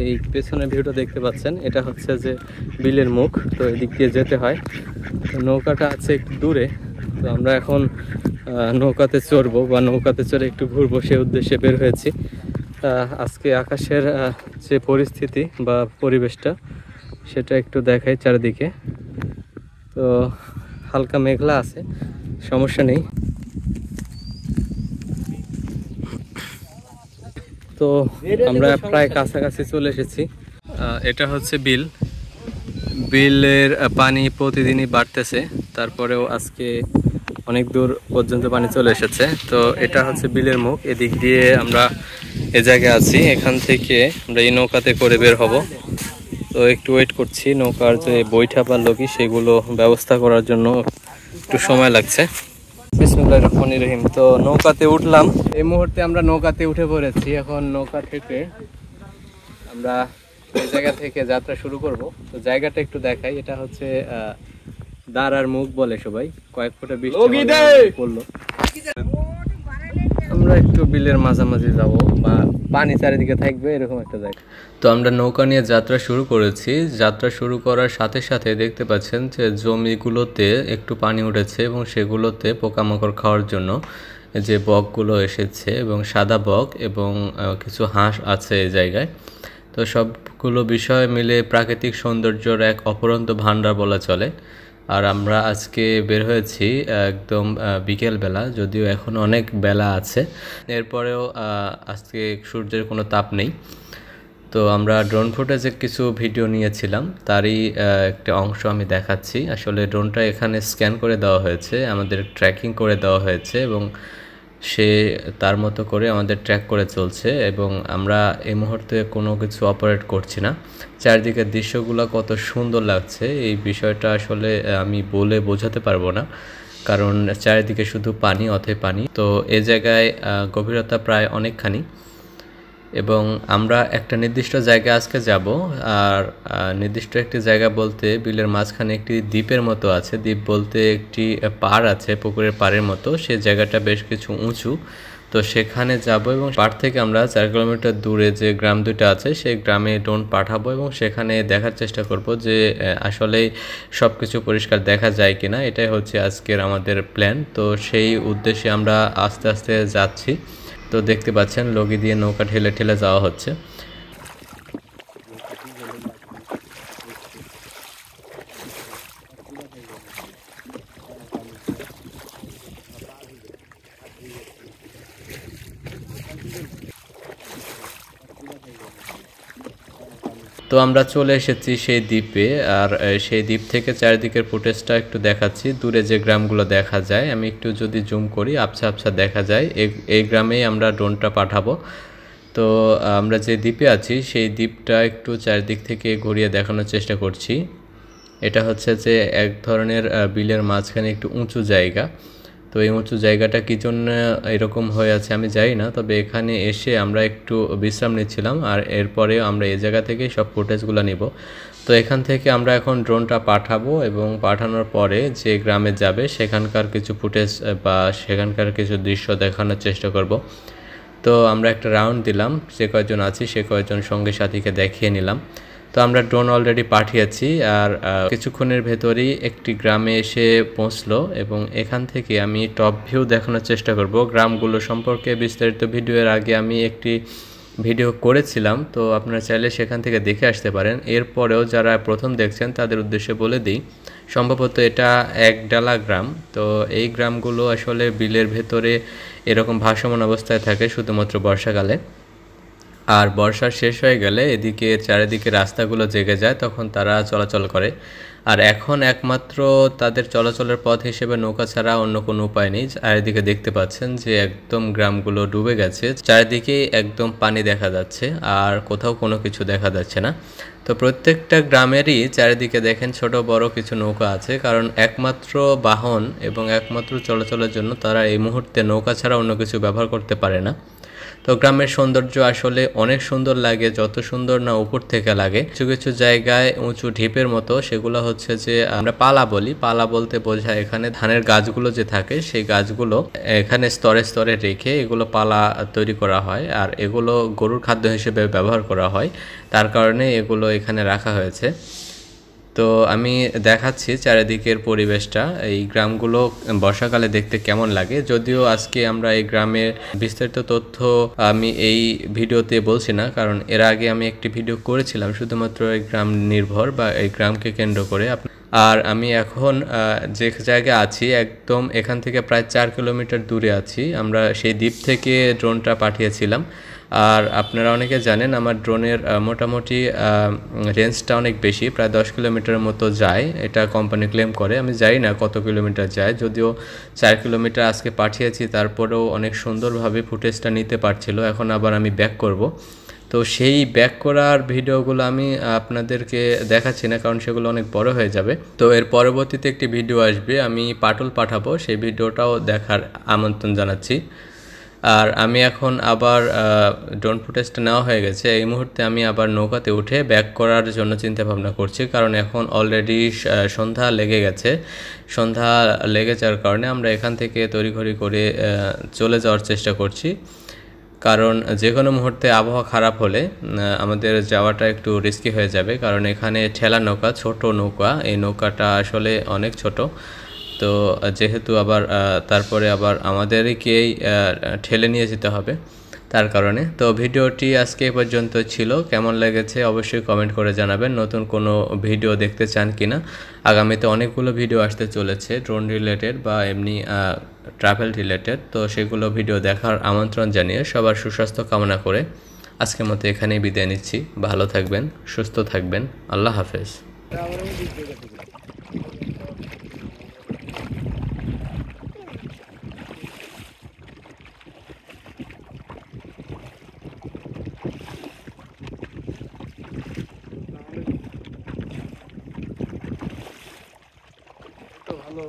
এই পেছনের ভিউটা দেখতে পাচ্ছেন, এটা হচ্ছে যে বিলের মুখ। তো এদিক দিয়ে যেতে হয়। তো নৌকাটা আছে একটু দূরে। তো আমরা এখন নৌকাতে চড়বো বা নৌকাতে চড়ে একটু ঘুরবো, সে উদ্দেশ্যে বের হয়েছি। আজকে আকাশের যে পরিস্থিতি বা পরিবেশটা সেটা একটু দেখাই চারিদিকে। তো হালকা মেঘলা আছে, সমস্যা নেই। তো আমরা প্রায় কাছাকাছি চলে এসেছি। এটা হচ্ছে বিলের পানি প্রতিদিনই বাড়তেছে, তারপরেও আজকে অনেক দূর পর্যন্ত পানি চলে এসেছে। তো এটা হচ্ছে বিলের মুখ, এদিক দিয়ে আমরা এ জায়গায় আছি। এখান থেকে আমরা এই নৌকাতে করে বের হব। তো একটু ওয়েট করছি, নৌকার যে বৈঠা বা লগি সেগুলো ব্যবস্থা করার জন্য একটু সময় লাগছে। বিসমিল্লাহির রহমানির রহিম। তো নৌকাতে উঠলাম, এই মুহূর্তে আমরা নৌকাতে উঠে পড়েছি। এখন নৌকা থেকে আমরা এই জায়গা থেকে যাত্রা শুরু করব। তো জায়গাটা একটু দেখাই, এটা হচ্ছে দাঁড়ার মুখ বলে সবাই। কয়েক ফুটে বৃষ্টি পড়লো। আমরা একটু বিলের মাঝামাঝি যাব বা পানি চারিদিকে থাকবে এরকম একটা জায়গা। তো আমরা নৌকা নিয়ে যাত্রা শুরু করেছি। যাত্রা শুরু করার সাথে সাথে দেখতে পাচ্ছেন যে জমিগুলোতে একটু পানি উঠেছে এবং সেগুলোতে পোকামাকড় খাওয়ার জন্য যে বকগুলো এসেছে এবং সাদা বক এবং কিছু হাঁস আছে এই জায়গায়। তো সবগুলো বিষয় মিলে প্রাকৃতিক সৌন্দর্যের এক অপরন্ত ভাণ্ডার বলা চলে। আর আমরা আজকে বের হয়েছি একদম বিকেলবেলা, যদিও এখন অনেক বেলা আছে, এরপরেও আজকে সূর্যের কোনো তাপ নেই। তো আমরা ড্রোন ফুটেজে কিছু ভিডিও নিয়েছিলাম, তারই একটা অংশ আমি দেখাচ্ছি। আসলে ড্রোনটা এখানে স্ক্যান করে দেওয়া হয়েছে, আমাদের ট্র্যাকিং করে দেওয়া হয়েছে এবং সে তার মতো করে আমাদের ট্র্যাক করে চলছে এবং আমরা এই মুহূর্তে কোনো কিছু অপারেট করছি না। চারদিকের দৃশ্যগুলো কত সুন্দর লাগছে, এই বিষয়টা আসলে আমি বলে বোঝাতে পারবো না, কারণ চারিদিকে শুধু পানি, অথই পানি। তো এই জায়গায় গভীরতা প্রায় অনেকখানি এবং আমরা একটা নির্দিষ্ট জায়গায় আজকে যাব। আর নির্দিষ্ট একটি জায়গা বলতে বিলের মাঝখানে একটি দ্বীপের মতো আছে। দ্বীপ বলতে একটি পাড় আছে, পুকুরের পাড়ের মতো। সে জায়গাটা বেশ কিছু উঁচু। তো সেখানে যাব এবং পাড় থেকে আমরা 4 কিলোমিটার দূরে যে গ্রাম দুটো আছে সেই গ্রামে ড্রোন পাঠাবো এবং সেখানে দেখার চেষ্টা করব যে আসলে সব কিছু পরিষ্কার দেখা যায় কিনা। এটাই হচ্ছে আজকের আমাদের প্ল্যান। তো সেই উদ্দেশ্যে আমরা আস্তে আস্তে যাচ্ছি। তো দেখতে পাচ্ছেন লগি দিয়ে নৌকা ঠেলে ঠেলে যাওয়া হচ্ছে। তো আমরা চলে এসেছি সেই দ্বীপে। আর সেই দ্বীপ থেকে চারিদিকের ফুটেজটা একটু দেখাচ্ছি। দূরে যে গ্রামগুলো দেখা যায়, আমি একটু যদি জুম করি আবছা আবছা দেখা যায়। এই গ্রামেই আমরা ড্রোনটা পাঠাবো। তো আমরা যে দ্বীপে আছি সেই দ্বীপটা একটু চারিদিক থেকে ঘুরিয়ে দেখানোর চেষ্টা করছি। এটা হচ্ছে যে এক ধরনের বিলের মাঝখানে একটু উঁচু জায়গা। তো এই উঁচু জায়গাটা কী জন্য এরকম হয়ে আছে আমি জানি না, তবে এখানে এসে আমরা একটু বিশ্রাম নিচ্ছিলাম আর এরপরে আমরা এই জায়গা থেকে সব ফুটেজগুলো নিব। তো এখান থেকে আমরা এখন ড্রোনটা পাঠাবো এবং পাঠানোর পরে যে গ্রামে যাবে সেখানকার কিছু ফুটেজ বা সেখানকার কিছু দৃশ্য দেখানোর চেষ্টা করব। তো আমরা একটা রাউন্ড দিলাম, যে কয়েকজন আছি সে কয়েকজন সঙ্গী সাথীকে দেখিয়ে নিলাম। তো আমরা ড্রোন অলরেডি পাঠিয়েছি আর কিছুক্ষণের ভেতরেই একটি গ্রামে এসে পৌঁছলো এবং এখান থেকে আমি টপ ভিউ দেখানোর চেষ্টা করব। গ্রামগুলো সম্পর্কে বিস্তারিত ভিডিওর আগে আমি একটি ভিডিও করেছিলাম, তো আপনারা চাইলে সেখান থেকে দেখে আসতে পারেন। এরপরেও যারা প্রথম দেখছেন তাদের উদ্দেশ্যে বলে দিই, সম্ভবত এটা একডালা গ্রাম। তো এই গ্রামগুলো আসলে বিলের ভেতরে এরকম ভাসমান অবস্থায় থাকে শুধুমাত্র বর্ষাকালে। আর বর্ষা শেষ হয়ে গেলে এদিকে চারিদিকে রাস্তাগুলো জেগে যায়, তখন তারা চলাচল করে। আর এখন একমাত্র তাদের চলাচলের পথ হিসেবে নৌকা ছাড়া অন্য কোনো উপায় নেই। চারিদিকে দেখতে পাচ্ছেন যে একদম গ্রামগুলো ডুবে গেছে, চারিদিকে একদম পানি দেখা যাচ্ছে আর কোথাও কোনো কিছু দেখা যাচ্ছে না। তো প্রত্যেকটা গ্রামেরই চারিদিকে দেখেন ছোট বড় কিছু নৌকা আছে, কারণ একমাত্র বাহন এবং একমাত্র চলাচলের জন্য তারা এই মুহূর্তে নৌকা ছাড়া অন্য কিছু ব্যবহার করতে পারে না। তো তো গ্রামের সৌন্দর্য আসলে অনেক সুন্দর লাগে, যত সুন্দর না উপর থেকে লাগে। কিছু কিছু জায়গায় উঁচু ঢিপের মতো, সেগুলো হচ্ছে যে আমরা পালা বলি। পালা বলতে বোঝায় এখানে ধানের গাছগুলো যে থাকে সেই গাছগুলো এখানে স্তরে স্তরে রেখে এগুলো পালা তৈরি করা হয়, আর এগুলো গরুর খাদ্য হিসেবে ব্যবহার করা হয়, তার কারণে এগুলো এখানে রাখা হয়েছে। তো আমি দেখাচ্ছি চারিদিকের পরিবেশটা, এই গ্রামগুলো বর্ষাকালে দেখতে কেমন লাগে। যদিও আজকে আমরা এই গ্রামের বিস্তারিত তথ্য আমি এই ভিডিওতে বলছি না, কারণ এর আগে আমি একটি ভিডিও করেছিলাম শুধুমাত্র এই গ্রাম নির্ভর বা এই গ্রামকে কেন্দ্র করে। আর আমি এখন যে জায়গায় আছি একদম এখান থেকে প্রায় 4 কিলোমিটার দূরে আছি। আমরা সেই দ্বীপ থেকে ড্রোনটা পাঠিয়েছিলাম। আর আপনারা অনেকে জানেন আমার ড্রোনের মোটামুটি রেঞ্জটা অনেক বেশি, প্রায় 10 কিলোমিটারের মতো যায়, এটা কোম্পানি ক্লেম করে। আমি জানি না কত কিলোমিটার যায়, যদিও 4 কিলোমিটার আজকে পাঠিয়েছি, তারপরেও অনেক সুন্দরভাবে ফুটেজটা নিতে পারছিল। এখন আবার আমি ব্যাক করব, তো সেই ব্যাক করার ভিডিওগুলো আমি আপনাদেরকে দেখাচ্ছি না, কারণ সেগুলো অনেক বড় হয়ে যাবে। তো এর পরবর্তীতে একটি ভিডিও আসবে, আমি পাটুল পাঠাবো, সেই ভিডিওটাও দেখার আমন্ত্রণ জানাচ্ছি। আর আমি এখন আবার ড্রোন ফুটেজটা নেওয়া হয়ে গেছে, এই মুহূর্তে আমি আবার নৌকাতে উঠে ব্যাক করার জন্য চিন্তা ভাবনা করছি, কারণ এখন অলরেডি সন্ধ্যা লেগে গেছে। সন্ধ্যা লেগে যাওয়ার কারণে আমরা এখান থেকে তড়িঘড়ি করে চলে যাওয়ার চেষ্টা করছি, কারণ যে কোনো মুহূর্তে আবহাওয়া খারাপ হলে আমাদের যাওয়াটা একটু রিস্কি হয়ে যাবে। কারণ এখানে ঠেলা নৌকা, ছোট নৌকা, এই নৌকাটা আসলে অনেক ছোট। তো যেহেতু আবার তারপরে আবার আমাদেরকেই ঠেলে নিয়ে যেতে হবে, তার কারণে। তো ভিডিওটি আজকে এ পর্যন্ত ছিল, কেমন লেগেছে অবশ্যই কমেন্ট করে জানাবেন। নতুন কোনো ভিডিও দেখতে চান কিনা, আগামীতে অনেকগুলো ভিডিও আসতে চলেছে ড্রোন রিলেটেড বা এমনি ট্রাভেল রিলেটেড, তো সেগুলো ভিডিও দেখার আমন্ত্রণ জানিয়ে সবার সুস্বাস্থ্য কামনা করে আজকের মতো এখানেই বিদায় নিচ্ছি। ভালো থাকবেন, সুস্থ থাকবেন, আল্লাহ হাফেজ। ভালো।